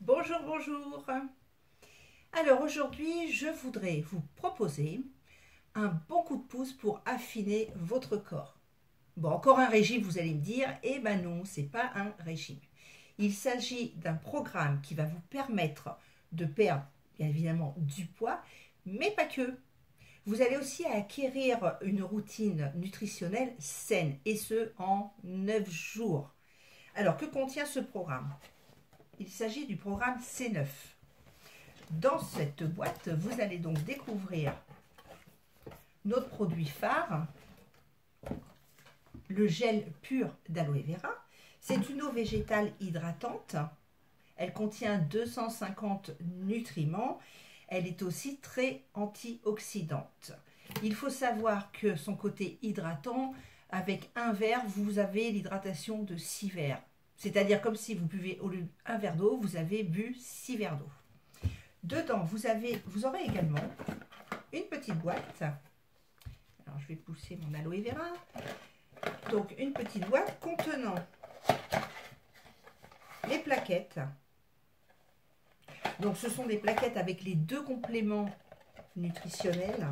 Bonjour, bonjour. Alors aujourd'hui, je voudrais vous proposer un bon coup de pouce pour affiner votre corps. Bon, encore un régime, vous allez me dire, eh ben non, c'est pas un régime. Il s'agit d'un programme qui va vous permettre de perdre, bien évidemment, du poids, mais pas que. Vous allez aussi acquérir une routine nutritionnelle saine, et ce, en 9 jours. Alors, que contient ce programme? Il s'agit du programme C9. Dans cette boîte, vous allez donc découvrir notre produit phare, le gel pur d'aloe vera. C'est une eau végétale hydratante. Elle contient 250 nutriments. Elle est aussi très antioxydante. Il faut savoir que son côté hydratant, avec un verre, vous avez l'hydratation de 6 verres. C'est-à-dire comme si vous buvez au lieu d'un verre d'eau, vous avez bu 6 verres d'eau. Dedans, vous aurez également une petite boîte. Alors, je vais pousser mon aloe vera. Donc, une petite boîte contenant les plaquettes. Donc, ce sont des plaquettes avec les 2 compléments nutritionnels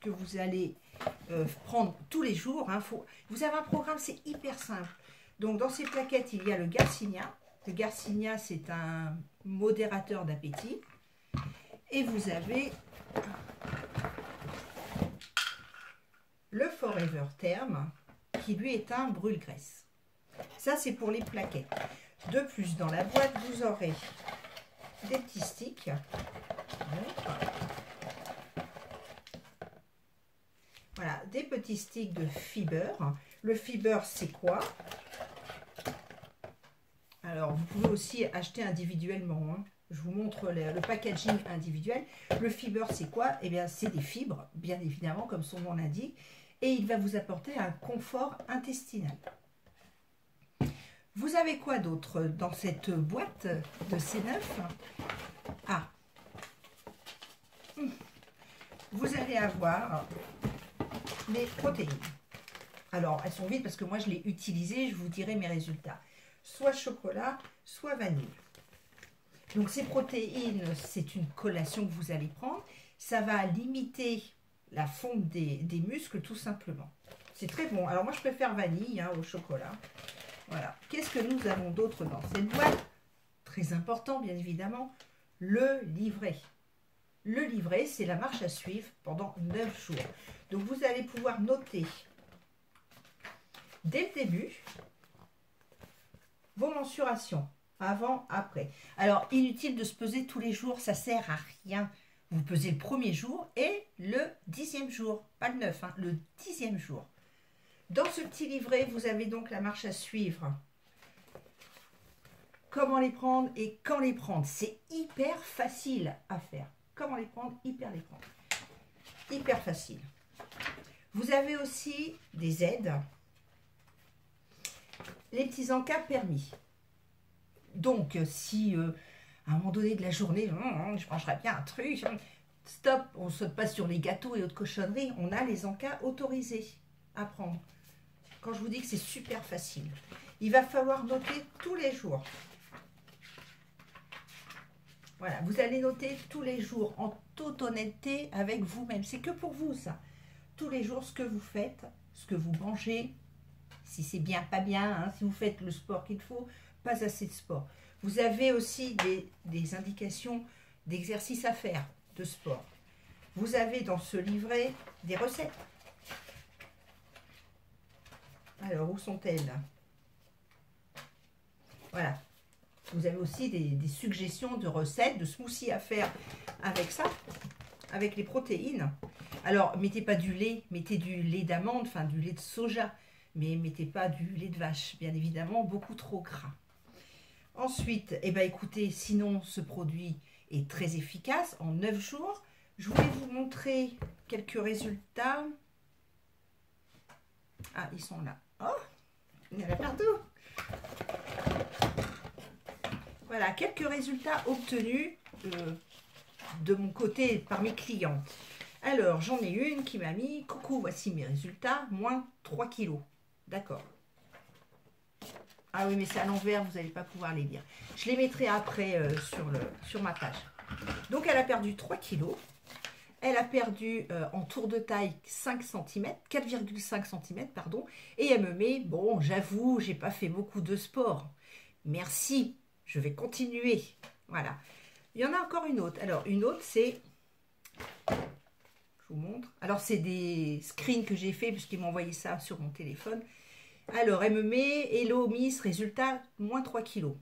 que vous allez prendre tous les jours. Vous avez un programme, c'est hyper simple. Donc, dans ces plaquettes, il y a le Garcinia. Le Garcinia, c'est un modérateur d'appétit. Et vous avez le Forever Term, qui lui est un brûle-graisse. Ça, c'est pour les plaquettes. De plus, dans la boîte, vous aurez des petits sticks. Voilà, des petits sticks de fiber. Le fiber, c'est quoi? Alors, vous pouvez aussi acheter individuellement. Je vous montre le packaging individuel. Le fiber, c'est quoi? Eh bien, c'est des fibres, bien évidemment, comme son nom l'indique. Et il va vous apporter un confort intestinal. Vous avez quoi d'autre dans cette boîte de C9? Ah, vous allez avoir les protéines. Alors, elles sont vides parce que moi, je l'ai utilisé. Je vous dirai mes résultats. Soit chocolat, soit vanille. Donc, ces protéines, c'est une collation que vous allez prendre. Ça va limiter la fonte des muscles, tout simplement. C'est très bon. Alors, moi, je préfère vanille au chocolat. Voilà. Qu'est-ce que nous avons d'autre dans cette boîte? Très important, bien évidemment, le livret. Le livret, c'est la marche à suivre pendant 9 jours. Donc, vous allez pouvoir noter dès le début vos mensurations. Avant, après. Alors, inutile de se peser tous les jours, ça sert à rien. Vous pesez le premier jour et le 10e jour. Pas le 9, le 10e jour. Dans ce petit livret, vous avez donc la marche à suivre. Comment les prendre et quand les prendre. C'est hyper facile à faire. Comment les prendre, hyper les prendre. Hyper facile. Vous avez aussi des aides. Les petits encas permis. Donc, si à un moment donné de la journée, je mangerais bien un truc, stop, on ne saute pas sur les gâteaux et autres cochonneries, on a les encas autorisés à prendre. Quand je vous dis que c'est super facile, il va falloir noter tous les jours. Voilà, vous allez noter tous les jours en toute honnêteté avec vous-même. C'est que pour vous, ça. Tous les jours, ce que vous faites, ce que vous mangez, si c'est bien, pas bien, si vous faites le sport qu'il faut, pas assez de sport. Vous avez aussi des indications d'exercices à faire, de sport. Vous avez dans ce livret des recettes. Alors, où sont-elles? Voilà. Vous avez aussi des suggestions de recettes, de smoothies à faire avec ça, avec les protéines. Alors, mettez pas du lait, mettez du lait d'amande, enfin du lait de soja. Mais mettez pas du lait de vache, bien évidemment, beaucoup trop gras. Ensuite, écoutez, sinon ce produit est très efficace en 9 jours. Je voulais vous montrer quelques résultats. Ah, ils sont là. Oh, il y en a partout. Voilà, quelques résultats obtenus de mon côté par mes clients. Alors, j'en ai une qui m'a mis, coucou, voici mes résultats, moins 3 kilos. D'accord. Ah oui, mais c'est à l'envers, vous n'allez pas pouvoir les lire. Je les mettrai après sur ma page. Donc, elle a perdu 3 kilos. Elle a perdu en tour de taille 5 cm, 4,5 cm, pardon. Et elle me met, bon, j'avoue, j'ai pas fait beaucoup de sport. Merci, je vais continuer. Voilà. Il y en a encore une autre. Alors, une autre, c'est... Je vous montre. Alors, c'est des screens que j'ai fait puisqu'ils m'ont envoyé ça sur mon téléphone. Alors, elle me met Hello Miss, résultat, moins 3 kg,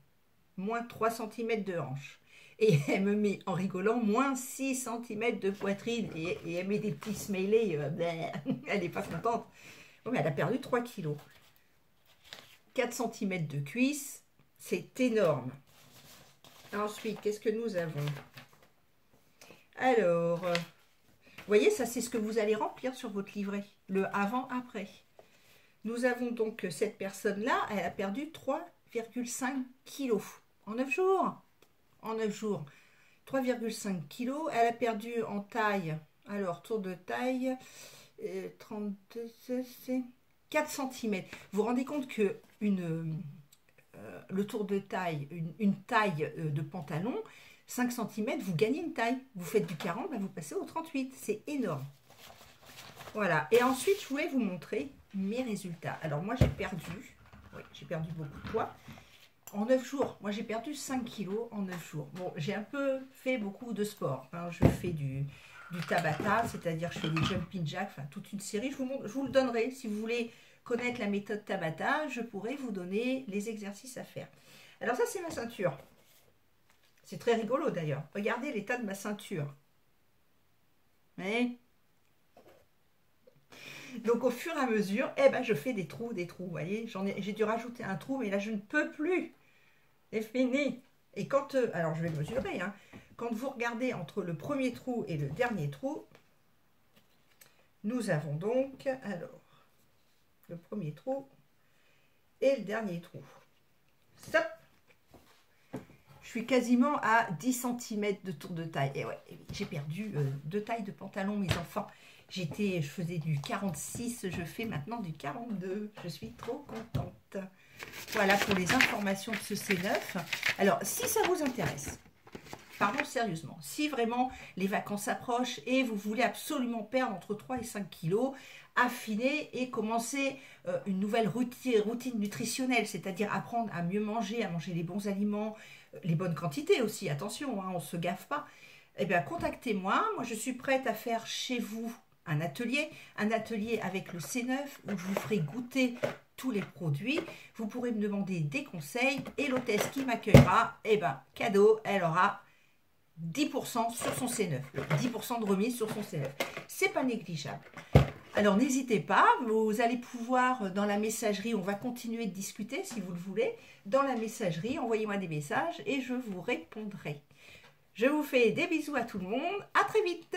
moins 3 cm de hanche. Et elle me met, en rigolant, moins 6 cm de poitrine. Et elle met des petits smileys. Elle n'est pas contente. Oh, mais elle a perdu 3 kg. 4 cm de cuisse. C'est énorme. Ensuite, qu'est-ce que nous avons? Alors, vous voyez, ça c'est ce que vous allez remplir sur votre livret. Le avant-après. Nous avons donc cette personne-là, elle a perdu 3,5 kg en 9 jours. En 9 jours, 3,5 kg. Elle a perdu en taille, alors tour de taille, 4 cm. Vous vous rendez compte que le tour de taille, une taille de pantalon, 5 cm, vous gagnez une taille. Vous faites du 40, ben vous passez au 38. C'est énorme. Voilà. Et ensuite, je voulais vous montrer mes résultats. Alors, moi, j'ai perdu beaucoup de poids. En 9 jours, moi, j'ai perdu 5 kilos en 9 jours. Bon, j'ai un peu fait beaucoup de sport. Hein. Je fais du Tabata, c'est-à-dire je fais des jumping jacks, enfin, toute une série. Je vous le donnerai. Si vous voulez connaître la méthode Tabata, je pourrai vous donner les exercices à faire. Alors, ça, c'est ma ceinture. C'est très rigolo, d'ailleurs. Regardez l'état de ma ceinture. Mais... Donc, au fur et à mesure, eh ben, je fais des trous. Vous voyez, j'ai dû rajouter un trou, mais là, je ne peux plus. C'est fini. Et quand... alors, je vais mesurer. Hein, quand vous regardez entre le premier trou et le dernier trou, nous avons donc... Alors, le premier trou et le dernier trou. Stop. Je suis quasiment à 10 cm de tour de taille. Et ouais, j'ai perdu 2 tailles de pantalon, mes enfants. Je faisais du 46, je fais maintenant du 42. Je suis trop contente. Voilà pour les informations de ce C9. Alors, si ça vous intéresse, parlons sérieusement. Si vraiment les vacances approchent et vous voulez absolument perdre entre 3 et 5 kilos, affiner et commencer une nouvelle routine nutritionnelle, c'est-à-dire apprendre à mieux manger, à manger les bons aliments, les bonnes quantités aussi, attention, hein, on ne se gaffe pas, eh bien contactez-moi. Moi, je suis prête à faire chez vous un atelier avec le C9 où je vous ferai goûter tous les produits. Vous pourrez me demander des conseils et l'hôtesse qui m'accueillera, eh bien, cadeau, elle aura 10% sur son C9, 10% de remise sur son C9. C'est pas négligeable. Alors n'hésitez pas, vous allez pouvoir dans la messagerie, on va continuer de discuter si vous le voulez. Dans la messagerie, envoyez-moi des messages et je vous répondrai. Je vous fais des bisous à tout le monde, à très vite.